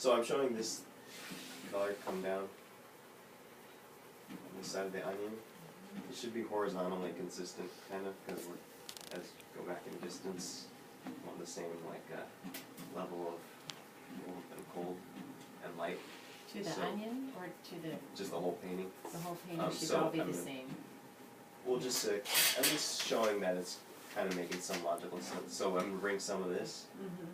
So I'm showing this color come down on the side of the onion. It should be horizontally consistent, kind of, because as you go back in distance, on the same level of warmth and cold and light. To the onion or to the? Just the whole painting. The whole painting should so all be I'm the gonna- same. We'll just at least showing that it's kind of making some logical sense. So I'm gonna bring some of this Mm-hmm.